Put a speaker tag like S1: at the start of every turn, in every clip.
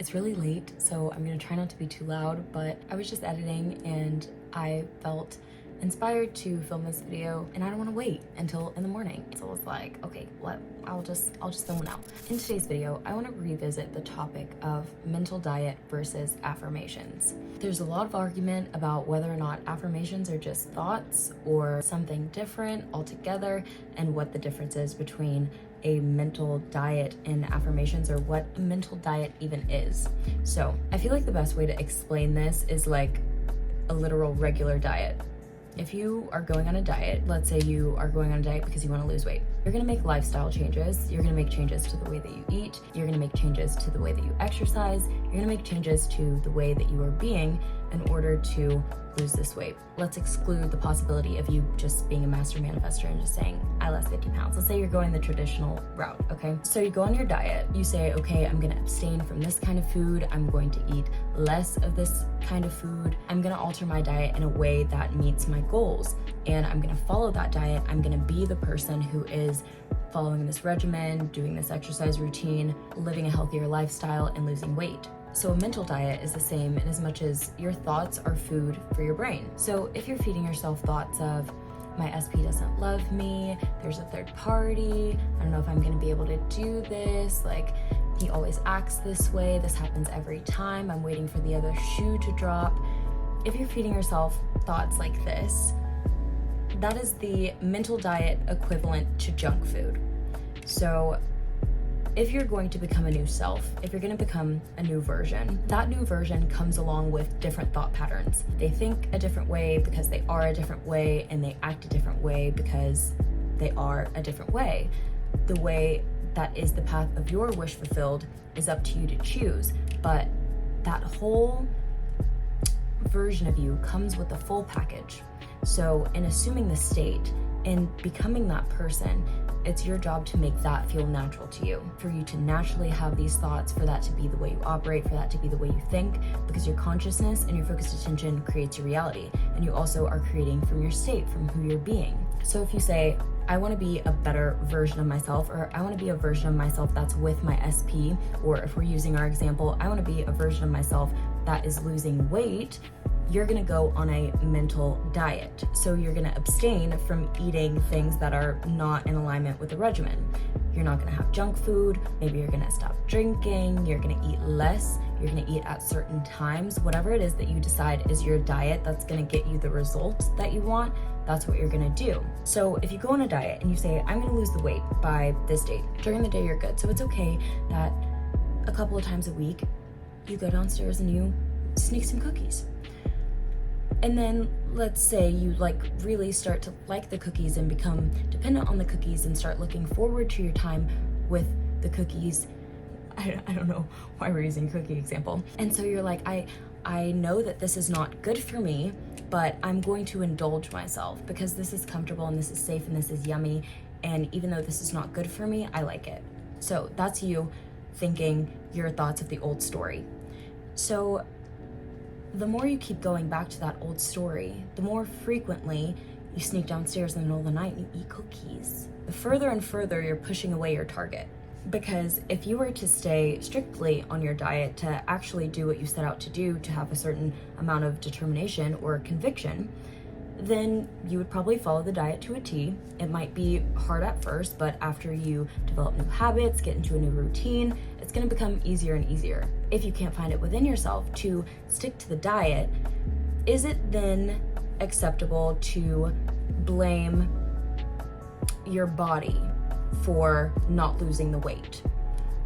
S1: It's really late, so I'm gonna try not to be too loud, but I was just editing and I felt inspired to film this video and I don't wanna wait until in the morning. So I was like, okay, I'll just film it now. In today's video, I wanna revisit the topic of mental diet versus affirmations. There's a lot of argument about whether or not affirmations are just thoughts or something different altogether, and what the difference is between a mental diet and affirmations, or what a mental diet even is. So I feel like the best way to explain this is like a literal regular diet. If you are going on a diet, let's say you are going on a diet because you want to lose weight, you're going to make lifestyle changes, you're going to make changes to the way that you eat, you're going to make changes to the way that you exercise, you're going to make changes to the way that you are being in order to lose this weight. Let's exclude the possibility of you just being a master manifestor and just saying, I lost 50 pounds. Let's say you're going the traditional route, okay? So you go on your diet, you say, okay, I'm gonna abstain from this kind of food, I'm going to eat less of this kind of food, I'm gonna alter my diet in a way that meets my goals, and I'm gonna follow that diet, I'm gonna be the person who is following this regimen, doing this exercise routine, living a healthier lifestyle, and losing weight. So a mental diet is the same in as much as your thoughts are food for your brain. So if you're feeding yourself thoughts of, my SP doesn't love me, there's a third party, I don't know if I'm gonna be able to do this, like he always acts this way, this happens every time, I'm waiting for the other shoe to drop. If you're feeding yourself thoughts like this, that is the mental diet equivalent to junk food. So if you're going to become a new self, if you're going to become a new version, that new version comes along with different thought patterns. They think a different way because they are a different way, and they act a different way because they are a different way. The way that is the path of your wish fulfilled is up to you to choose, but that whole version of you comes with the full package. So in assuming the state and becoming that person, it's your job to make that feel natural to you, for you to naturally have these thoughts, for that to be the way you operate, for that to be the way you think, because your consciousness and your focused attention creates your reality, and you also are creating from your state, from who you're being. So if you say, I want to be a better version of myself, or I want to be a version of myself that's with my SP, or if we're using our example, I want to be a version of myself that is losing weight, you're gonna go on a mental diet. So you're gonna abstain from eating things that are not in alignment with the regimen. You're not gonna have junk food, maybe you're gonna stop drinking, you're gonna eat less, you're gonna eat at certain times. Whatever it is that you decide is your diet that's gonna get you the results that you want, that's what you're gonna do. So if you go on a diet and you say, I'm gonna lose the weight by this date, during the day you're good. So it's okay that a couple of times a week, you go downstairs and you sneak some cookies. And then let's say you really start to like the cookies and become dependent on the cookies and start looking forward to your time with the cookies. I don't know why we're using cookie example. And so you're like, I know that this is not good for me, but I'm going to indulge myself because this is comfortable and this is safe and this is yummy. And even though this is not good for me, I like it. So that's you thinking your thoughts of the old story. So the more you keep going back to that old story, the more frequently you sneak downstairs in the middle of the night and you eat cookies. The further and further you're pushing away your target. Because if you were to stay strictly on your diet, to actually do what you set out to do, to have a certain amount of determination or conviction, then you would probably follow the diet to a T. It might be hard at first, but after you develop new habits, get into a new routine, it's gonna become easier and easier. If you can't find it within yourself to stick to the diet, is it then acceptable to blame your body for not losing the weight?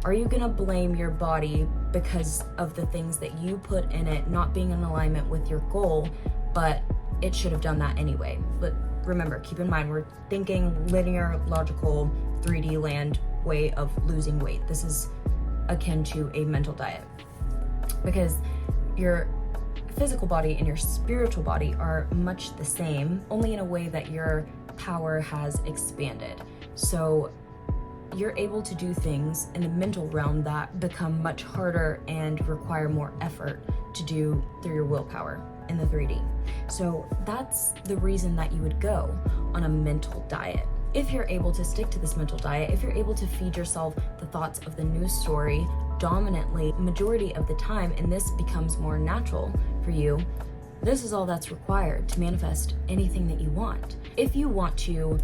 S1: Are you gonna blame your body because of the things that you put in it not being in alignment with your goal, but it should have done that anyway? But remember, keep in mind, we're thinking linear, logical, 3D land way of losing weight. This is akin to a mental diet, because your physical body and your spiritual body are much the same, only in a way that your power has expanded. So you're able to do things in the mental realm that become much harder and require more effort to do through your willpower in the 3D. So that's the reason that you would go on a mental diet. If you're able to stick to this mental diet, if you're able to feed yourself the thoughts of the new story dominantly majority of the time, and this becomes more natural for you, this is all that's required to manifest anything that you want. If you want to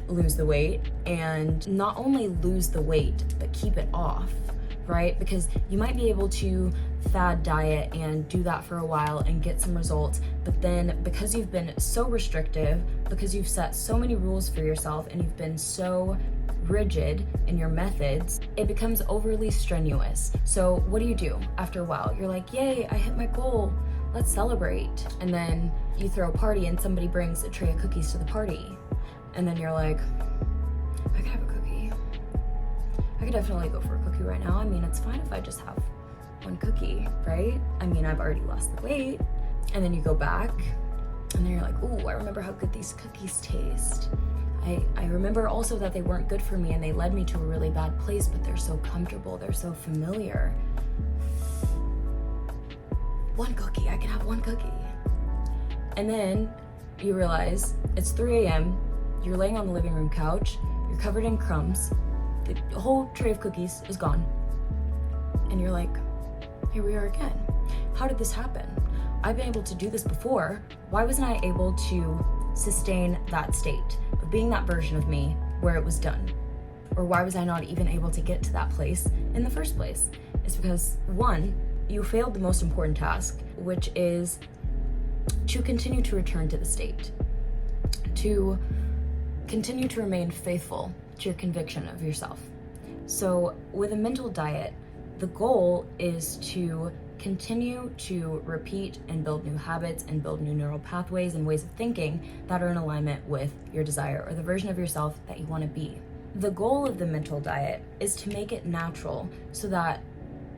S1: lose the weight, and not only lose the weight, but keep it off, right? Because you might be able to fad diet and do that for a while and get some results, but then because you've been so restrictive, because you've set so many rules for yourself and you've been so rigid in your methods, it becomes overly strenuous. So what do? After a while, you're like, yay, I hit my goal, let's celebrate. And then you throw a party and somebody brings a tray of cookies to the party. And then you're like, I could have a cookie. I could definitely go for a cookie right now. I mean, it's fine if I just have one cookie, right? I mean, I've already lost the weight. And then you go back and then you're like, ooh, I remember how good these cookies taste. I remember also that they weren't good for me and they led me to a really bad place, but they're so comfortable, they're so familiar. One cookie, I can have one cookie. And then you realize it's 3 a.m., you're laying on the living room couch, you're covered in crumbs, the whole tray of cookies is gone. And you're like, here we are again. How did this happen? I've been able to do this before. Why wasn't I able to sustain that state of being that version of me where it was done? Or why was I not even able to get to that place in the first place? It's because, one, you failed the most important task, which is to continue to return to the state, to continue to remain faithful to your conviction of yourself. So with a mental diet, the goal is to continue to repeat and build new habits and build new neural pathways and ways of thinking that are in alignment with your desire or the version of yourself that you want to be. The goal of the mental diet is to make it natural so that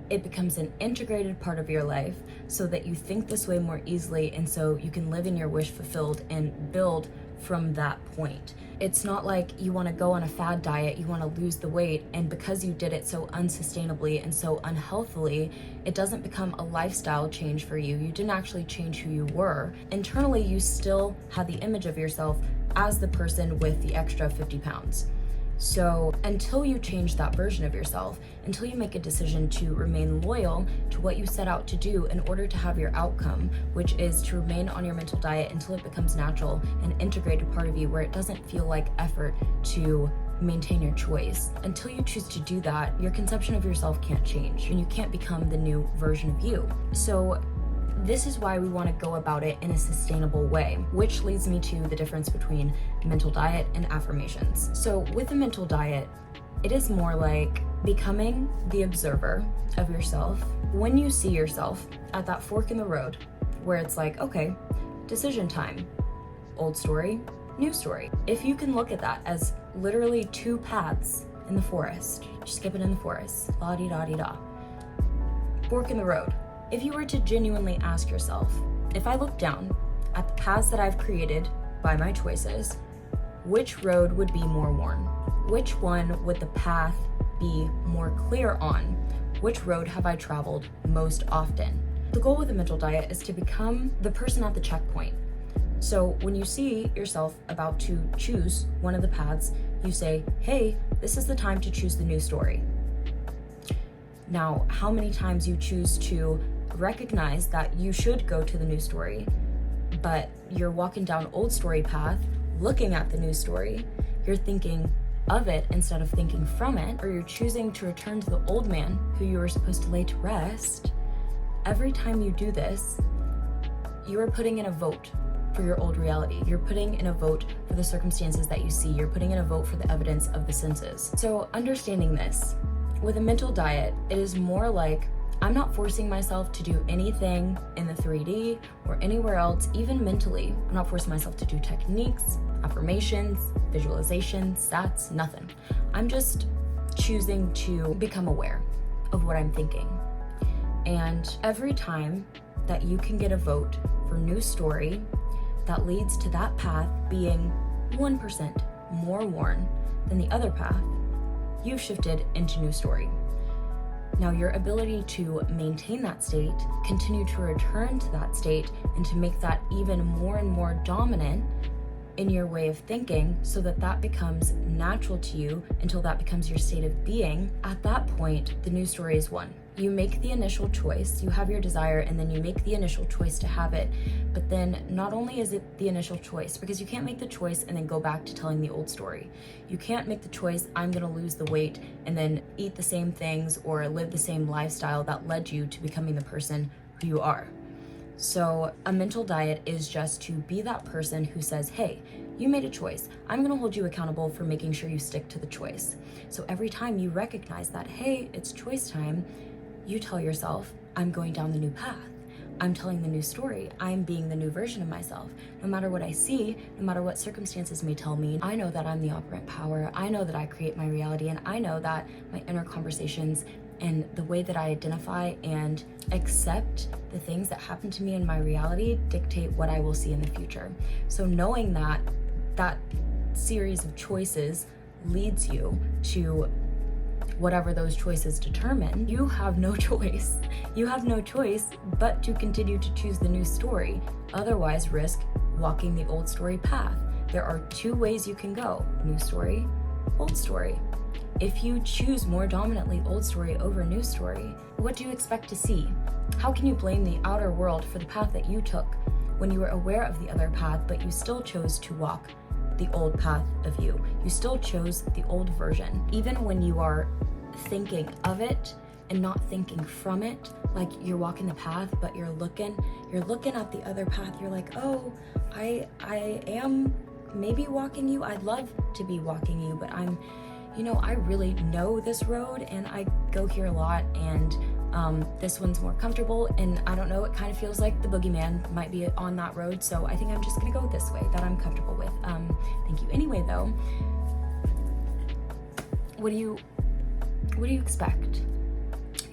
S1: it becomes an integrated part of your life, so that you think this way more easily and so you can live in your wish fulfilled and build from that point. It's not like you want to go on a fad diet, you want to lose the weight, and because you did it so unsustainably and so unhealthily, it doesn't become a lifestyle change for you. You didn't actually change who you were. Internally, you still had the image of yourself as the person with the extra 50 pounds. So until you change that version of yourself, until you make a decision to remain loyal to what you set out to do in order to have your outcome, which is to remain on your mental diet until it becomes natural, an integrated part of you where it doesn't feel like effort to maintain your choice. Until you choose to do that, your conception of yourself can't change and you can't become the new version of you. So this is why we want to go about it in a sustainable way, which leads me to the difference between mental diet and affirmations. So with a mental diet, it is more like becoming the observer of yourself. When you see yourself at that fork in the road where it's like, okay, decision time, old story, new story. If you can look at that as literally two paths in the forest, just skip it in the forest, la-di-da-di-da, fork in the road. If you were to genuinely ask yourself, if I look down at the paths that I've created by my choices, which road would be more worn? Which one would the path be more clear on? Which road have I traveled most often? The goal with a mental diet is to become the person at the checkpoint. So when you see yourself about to choose one of the paths, you say, hey, this is the time to choose the new story. Now, how many times you choose to recognize that you should go to the new story, but you're walking down old story path, looking at the new story, you're thinking of it instead of thinking from it, or you're choosing to return to the old man who you were supposed to lay to rest. Every time you do this, you are putting in a vote for your old reality. You're putting in a vote for the circumstances that you see. You're putting in a vote for the evidence of the senses. So understanding this, with a mental diet, it is more like I'm not forcing myself to do anything in the 3D or anywhere else, even mentally. I'm not forcing myself to do techniques, affirmations, visualizations, stats, nothing. I'm just choosing to become aware of what I'm thinking. And every time that you can get a vote for new story that leads to that path being 1% more worn than the other path, you've shifted into new story. Now, your ability to maintain that state, continue to return to that state, and to make that even more and more dominant in your way of thinking so that that becomes natural to you until that becomes your state of being, at that point, the new story is won. You make the initial choice, you have your desire, and then you make the initial choice to have it. But then not only is it the initial choice, because you can't make the choice and then go back to telling the old story. You can't make the choice, I'm gonna lose the weight, and then eat the same things or live the same lifestyle that led you to becoming the person who you are. So a mental diet is just to be that person who says, hey, you made a choice. I'm gonna hold you accountable for making sure you stick to the choice. So every time you recognize that, hey, it's choice time, you tell yourself, I'm going down the new path. I'm telling the new story. I'm being the new version of myself. No matter what I see, no matter what circumstances may tell me, I know that I'm the operant power. I know that I create my reality, and I know that my inner conversations and the way that I identify and accept the things that happen to me in my reality dictate what I will see in the future. So knowing that that series of choices leads you to whatever those choices determine, you have no choice. You have no choice but to continue to choose the new story. Otherwise, risk walking the old story path. There are two ways you can go: new story, old story. If you choose more dominantly old story over new story, what do you expect to see? How can you blame the outer world for the path that you took when you were aware of the other path, but you still chose to walk the old path of you? You still chose the old version. Even when you are thinking of it and not thinking from it, like you're walking the path, but you're looking at the other path, you're like, oh, I am maybe walking you. I'd love to be walking you, but I really know this road and I go here a lot, and this one's more comfortable, and I don't know, it kind of feels like the boogeyman might be on that road, so I think I'm just gonna go this way that I'm comfortable with. Thank you. Anyway though, what do you expect?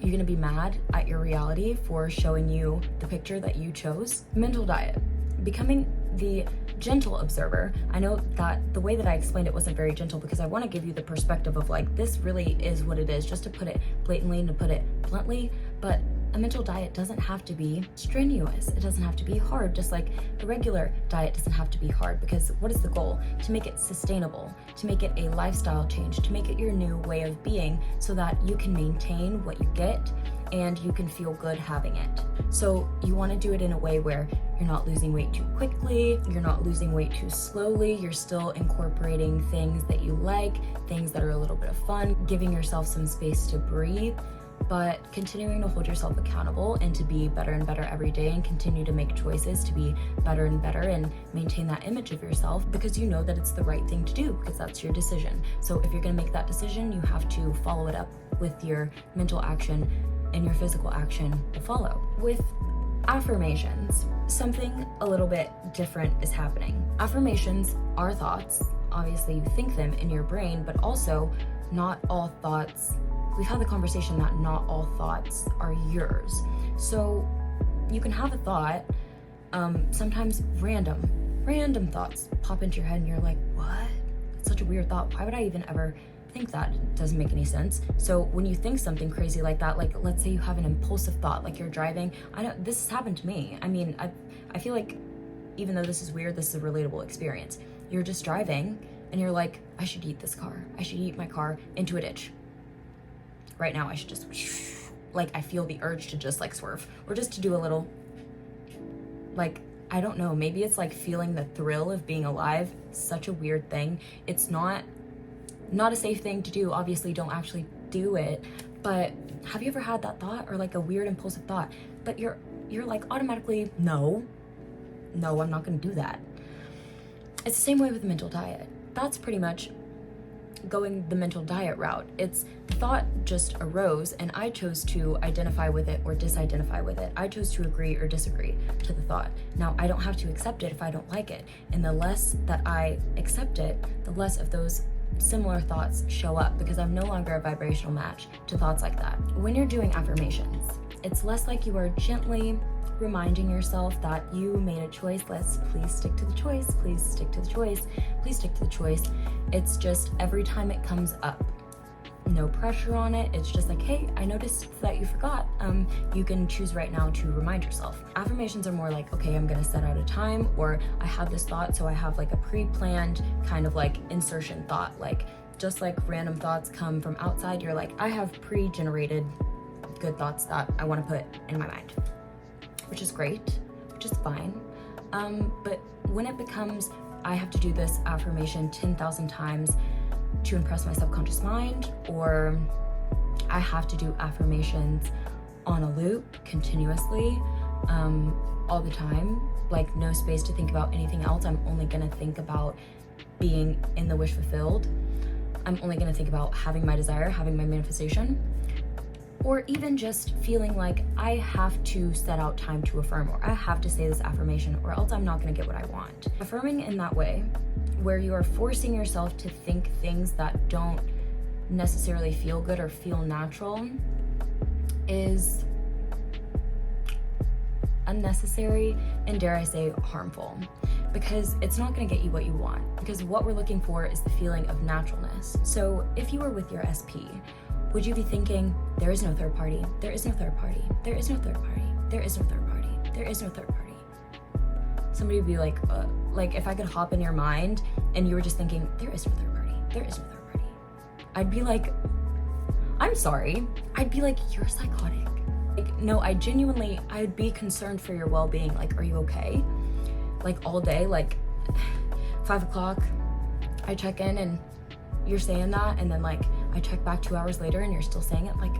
S1: You're gonna be mad at your reality for showing you the picture that you chose? Mental diet. Becoming the gentle observer. I know that the way that I explained it wasn't very gentle because I want to give you the perspective of like, this really is what it is, just to put it blatantly and to put it bluntly. But a mental diet doesn't have to be strenuous. It doesn't have to be hard, just like a regular diet doesn't have to be hard, because what is the goal? To make it sustainable, to make it a lifestyle change, to make it your new way of being so that you can maintain what you get and you can feel good having it. So you want to do it in a way where you're not losing weight too quickly, you're not losing weight too slowly, you're still incorporating things that you like, things that are a little bit of fun, giving yourself some space to breathe, but continuing to hold yourself accountable and to be better and better every day, and continue to make choices to be better and better and maintain that image of yourself, because you know that it's the right thing to do, because that's your decision. So if you're going to make that decision, you have to follow it up with your mental action and your physical action to follow. With affirmations, something a little bit different is happening. Affirmations are thoughts. Obviously, you think them in your brain, but also not all thoughts. We've had the conversation that not all thoughts are yours. So you can have a thought, sometimes random thoughts pop into your head and you're like, what? It's such a weird thought. Why would I even ever think that? It doesn't make any sense. So when you think something crazy like that, like let's say you have an impulsive thought, like you're driving. I know this has happened to me. I mean, I feel like even though this is weird, this is a relatable experience. You're just driving and you're like, I should eat this car. I should eat my car into a ditch. Right now, I should just, like, I feel the urge to just like swerve, or just to do a little, like, I don't know, maybe it's like feeling the thrill of being alive. Such a weird thing. It's not a safe thing to do. Obviously, don't actually do it. But have you ever had that thought, or like a weird impulsive thought, but you're like automatically, no, I'm not gonna do that. It's the same way with the mental diet. That's pretty much going the mental diet route. It's the thought just arose and I chose to identify with it or disidentify with it. I chose to agree or disagree to the thought. Now, I don't have to accept it if I don't like it. And the less that I accept it, the less of those similar thoughts show up, because I'm no longer a vibrational match to thoughts like that. When you're doing affirmations, it's less like you are gently reminding yourself that you made a choice. Let's please stick to the choice. Please stick to the choice. Please stick to the choice. It's just every time it comes up, no pressure on it. It's just like, hey, I noticed that you forgot. You can choose right now to remind yourself. Affirmations are more like, okay, I'm gonna set out a time, or I have this thought, so I have like a pre-planned kind of like insertion thought. Like, just like random thoughts come from outside, you're like, I have pre-generated good thoughts that I want to put in my mind, which is great, which is fine. But when it becomes, I have to do this affirmation 10,000 times to impress my subconscious mind, or I have to do affirmations on a loop continuously, all the time, like no space to think about anything else. I'm only gonna think about being in the wish fulfilled. I'm only gonna think about having my desire, having my manifestation, or even just feeling like I have to set out time to affirm, or I have to say this affirmation, or else I'm not gonna get what I want. Affirming in that way, where you are forcing yourself to think things that don't necessarily feel good or feel natural, is unnecessary and, dare I say, harmful, because it's not going to get you what you want, because what we're looking for is the feeling of naturalness. So if you were with your SP, would you be thinking, there is no third party, there is no third party, there is no third party, there is no third party, there is no third party? Somebody would be like if I could hop in your mind and you were just thinking, there is no third party, there is no third party, I'd be like, I'm sorry. I'd be like, you're psychotic. Like, no, I'd be concerned for your well-being. Like, are you okay? Like, all day, like 5 o'clock, I check in and you're saying that, and then like I check back 2 hours later and you're still saying it. Like,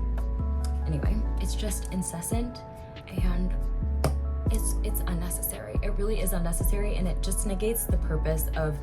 S1: anyway, it's just incessant, and it's unnecessary. It really is unnecessary, and it just negates the purpose of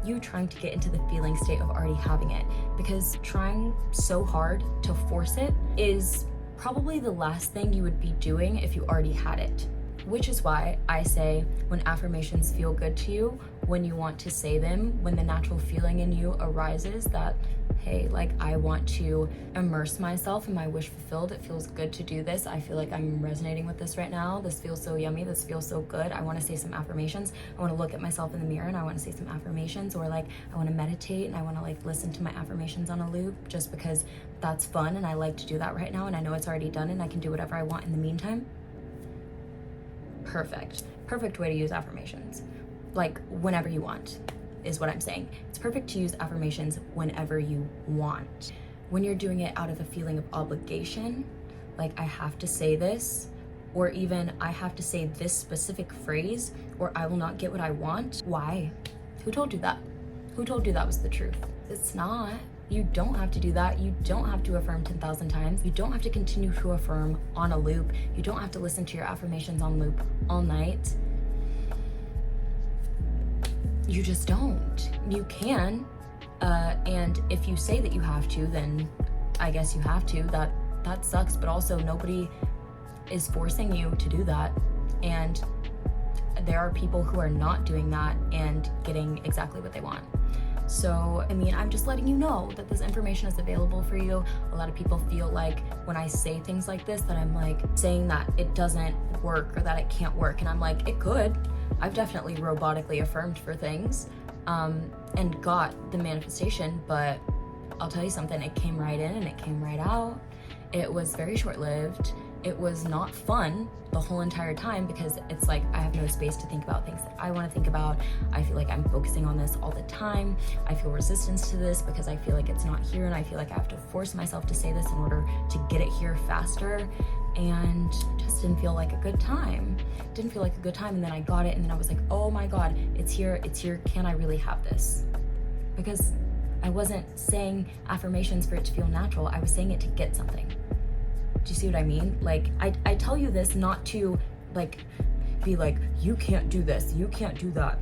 S1: you trying to get into the feeling state of already having it, because trying so hard to force it is probably the last thing you would be doing if you already had it. Which is why I say, when affirmations feel good to you, when you want to say them, when the natural feeling in you arises that, hey, like, I want to immerse myself in my wish fulfilled, it feels good to do this, I feel like I'm resonating with this right now, this feels so yummy, this feels so good, I want to say some affirmations, I want to look at myself in the mirror and I want to say some affirmations, or like I want to meditate and I want to like listen to my affirmations on a loop, just because that's fun and I like to do that right now, and I know it's already done and I can do whatever I want in the meantime. Perfect way to use affirmations. Like, whenever you want, is what I'm saying. It's perfect to use affirmations whenever you want. When you're doing it out of a feeling of obligation, like, I have to say this, or even I have to say this specific phrase, or I will not get what I want. Why? Who told you that? Who told you that was the truth? It's not. You don't have to do that. You don't have to affirm 10,000 times. You don't have to continue to affirm on a loop. You don't have to listen to your affirmations on loop all night. You just don't. You can, and if you say that you have to, then I guess you have to. That sucks, but also nobody is forcing you to do that, and there are people who are not doing that and getting exactly what they want. So, I mean, I'm just letting you know that this information is available for you. A lot of people feel like when I say things like this that I'm like saying that it doesn't work or that it can't work, and I'm like, it could. I've definitely robotically affirmed for things and got the manifestation, but I'll tell you something, it came right in and it came right out. It was very short-lived. It was not fun the whole entire time, because it's like I have no space to think about things that I want to think about. I feel like I'm focusing on this all the time. I feel resistance to this because I feel like it's not here, and I feel like I have to force myself to say this in order to get it here faster, and it just didn't feel like a good time. Didn't feel like a good time, and then I got it, and then I was like, oh my God, it's here, can I really have this? Because I wasn't saying affirmations for it to feel natural, I was saying it to get something. Do you see what I mean? Like, I tell you this not to like be like, you can't do this, you can't do that.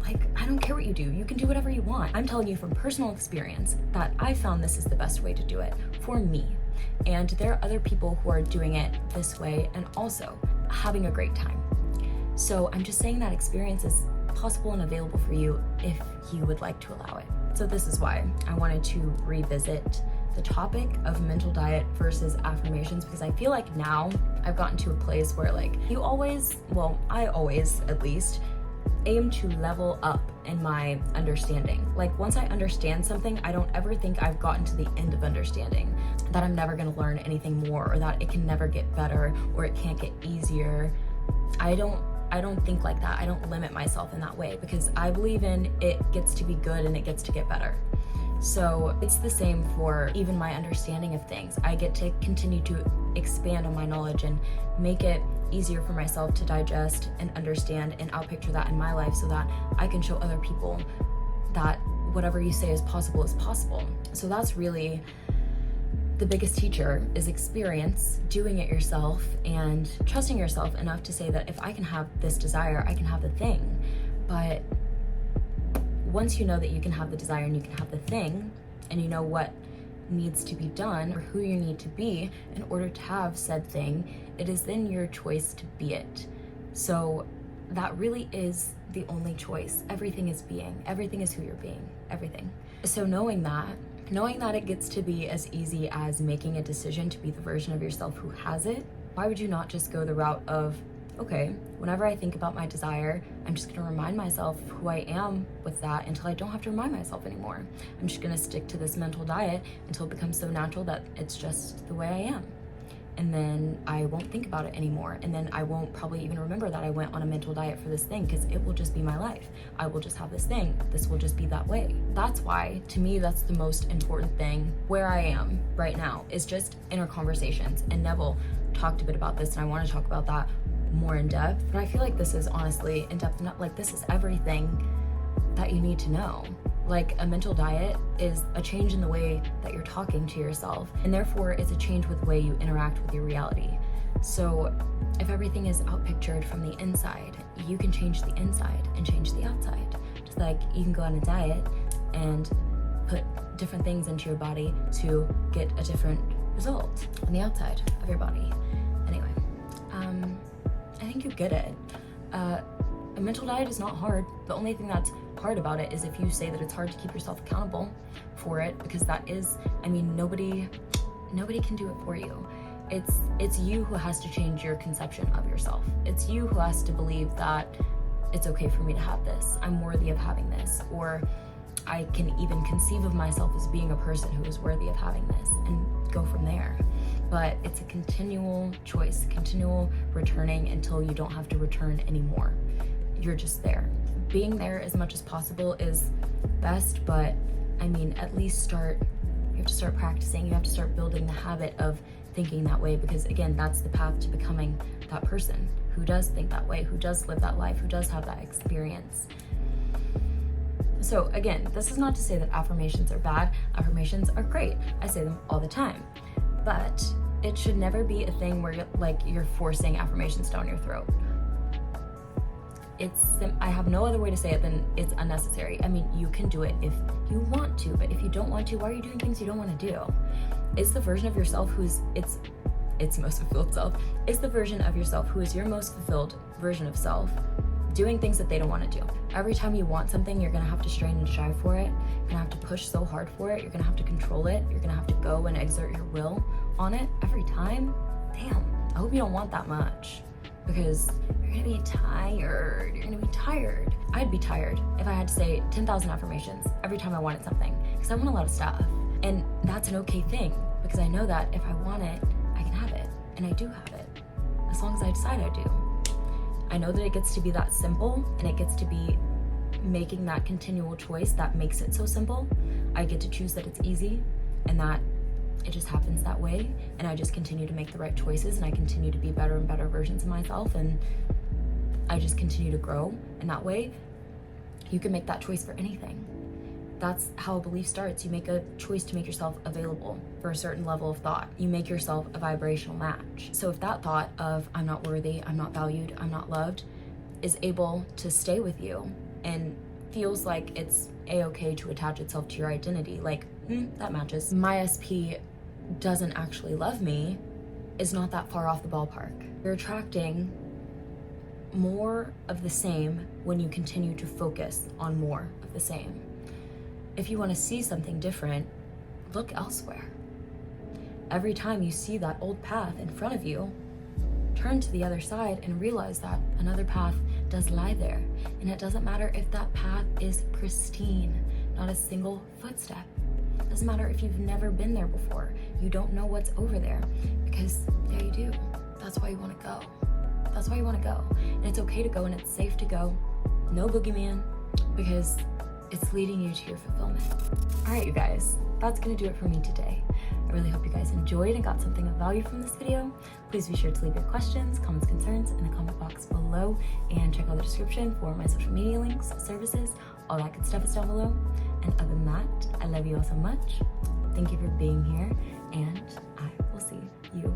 S1: Like, I don't care what you do, you can do whatever you want. I'm telling you from personal experience that I found this is the best way to do it for me. And there are other people who are doing it this way and also having a great time. So I'm just saying that experience is possible and available for you if you would like to allow it. So this is why I wanted to revisit the topic of mental diet versus affirmations, because I feel like now I've gotten to a place where like I always at least aim to level up in my understanding. Like once I understand something, I don't ever think I've gotten to the end of understanding, that I'm never gonna learn anything more, or that it can never get better, or it can't get easier. I don't think like that. I don't limit myself in that way, because I believe in it gets to be good and it gets to get better. So it's the same for even my understanding of things. I get to continue to expand on my knowledge and make it easier for myself to digest and understand, and I'll picture that in my life so that I can show other people that whatever you say is possible is possible. So that's really the biggest teacher, is experience, doing it yourself, and trusting yourself enough to say that if I can have this desire, I can have the thing. But once you know that you can have the desire and you can have the thing, and you know what needs to be done or who you need to be in order to have said thing, it is then your choice to be it. So that really is the only choice. Everything is being. Everything is who you're being. Everything. So knowing that it gets to be as easy as making a decision to be the version of yourself who has it, why would you not just go the route of, okay, whenever I think about my desire, I'm just gonna remind myself who I am with that until I don't have to remind myself anymore. I'm just gonna stick to this mental diet until it becomes so natural that it's just the way I am. And then I won't think about it anymore. And then I won't probably even remember that I went on a mental diet for this thing, because it will just be my life. I will just have this thing. This will just be that way. That's why, to me, that's the most important thing where I am right now, is just inner conversations. And Neville talked a bit about this, and I want to talk about that more in depth. But I feel like this is honestly in depth, not like this is everything that you need to know. Like a mental diet is a change in the way that you're talking to yourself, and therefore it's a change with the way you interact with your reality. So if everything is outpictured from the inside, you can change the inside and change the outside. Just like you can go on a diet and put different things into your body to get a different result on the outside of your body. Anyway, I think you get it. A mental diet is not hard. The only thing that's hard about it is if you say that it's hard to keep yourself accountable for it, because that is, I mean, nobody can do it for you. It's you who has to change your conception of yourself. It's you who has to believe that it's okay for me to have this. I'm worthy of having this, or I can even conceive of myself as being a person who is worthy of having this, and go from there. But it's a continual choice, continual returning until you don't have to return anymore. You're just there. Being there as much as possible is best, but I mean, at least you have to start practicing. You have to start building the habit of thinking that way, because again, that's the path to becoming that person who does think that way, who does live that life, who does have that experience. So again, this is not to say that affirmations are bad. Affirmations are great. I say them all the time, but it should never be a thing where you're forcing affirmations down your throat. I have no other way to say it than it's unnecessary. I mean, you can do it if you want to, but if you don't want to, why are you doing things you don't want to do? It's the version of yourself who's its most fulfilled self. It's the version of yourself who is your most fulfilled version of self, doing things that they don't want to do. Every time you want something, you're gonna have to strain and strive for it. You're gonna have to push so hard for it. You're gonna have to control it. You're gonna have to go and exert your will on it every time. Damn, I hope you don't want that much, because you're gonna be tired. You're gonna be tired. I'd be tired if I had to say 10,000 affirmations every time I wanted something, because I want a lot of stuff. And that's an okay thing, because I know that if I want it, I can have it. And I do have it, as long as I decide I do. I know that it gets to be that simple, and it gets to be making that continual choice that makes it so simple. I get to choose that it's easy, and that it just happens that way, and I just continue to make the right choices, and I continue to be better and better versions of myself, and I just continue to grow. And that way, you can make that choice for anything. That's how a belief starts. You make a choice to make yourself available for a certain level of thought. You make yourself a vibrational match. So if that thought of I'm not worthy, I'm not valued, I'm not loved is able to stay with you and feels like it's a-okay to attach itself to your identity, like, that matches. My SP doesn't actually love me is not that far off the ballpark. You're attracting more of the same when you continue to focus on more of the same. If you want to see something different, look elsewhere. Every time you see that old path in front of you, turn to the other side and realize that another path does lie there. And it doesn't matter if that path is pristine, not a single footstep. It doesn't matter if you've never been there before. You don't know what's over there, because yeah, you do. That's why you want to go. That's why you want to go. And it's okay to go, and it's safe to go. No boogeyman, because it's leading you to your fulfillment. All right, you guys, that's gonna do it for me today. I really hope you guys enjoyed and got something of value from this video. Please be sure to leave your questions, comments, concerns in the comment box below, and check out the description for my social media links, services, all that good stuff is down below. And other than that, I love you all so much. Thank you for being here, and I will see you